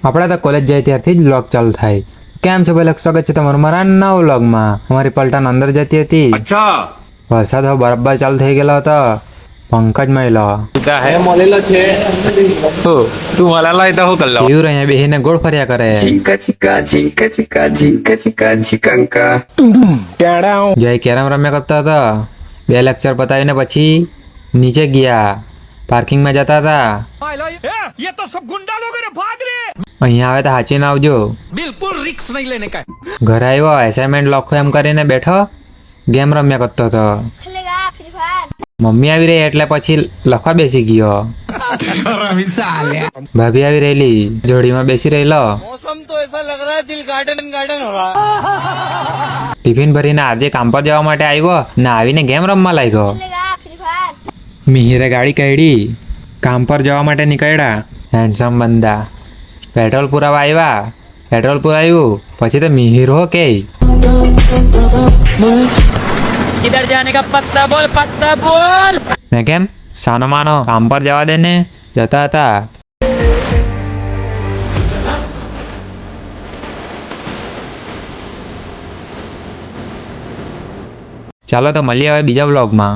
આપણે તો કોલેજ જાય ત્યારથી જ વ્લોગ ચાલુ થાય. કેમ છો ભાઈ? સ્વાગત છે તમારું મારા નવા વ્લોગમાં. અમારી પલટાન અંદર જતી હતી. વરસાદ હવે બરાબર ચાલુ થઈ ગયેલો હતો. પંકજ મહિલો મળેલો છે. તું મળેલો હોય તો શું કરી લો? કેવું અહીંયા બેહીને ગોળ ફર્યા કરે. Chinka chica, chinka chica, chinka chica, chikanka. જય કેરમ રમ્યા કરતા હતા. 2 લેક્ચર પતાવીને પછી નીચે ગયા. પાર્કિંગમાં જતા હતા. અહીંયા આવે તો હાચીને આવજો. बिल्कुल रिक्स नहीं लेने का ઘરે આવ્યો એસાઇનમેન્ટ લખો એમ કરીને બેઠો ગેમ રમ્યા કરતો હતો. મમ્મી આવી રહી એટલે પછી લખવા બેસી ગયો. ભાભી આવી રહેલી જોડીમાં બેસી રહેલો. मौसम तो ऐसा लग रहा है दिल गार्डन गार्डन हो रहा ટિફિન ભરીને આજે કામ પર જવા માટે આવ્યો ને આવીને ગેમ રમવા લાગ્યો. મિહિરે ગાડી કાઢી કામ પર જવા માટે નીકળ્યા. હેન્ડસમ બંદા પેટ્રોલ પુરાવા આવ્યા. પેટ્રોલ પુરાવ્યું પછી તો મિહિર હો કે किधर जाने का पत्ता बोल મેં કેમ સાનો માનો કામ પર જવા દે ને. જતા હતા. ચાલો તો મળીએ હવે બીજા વ્લોગમાં.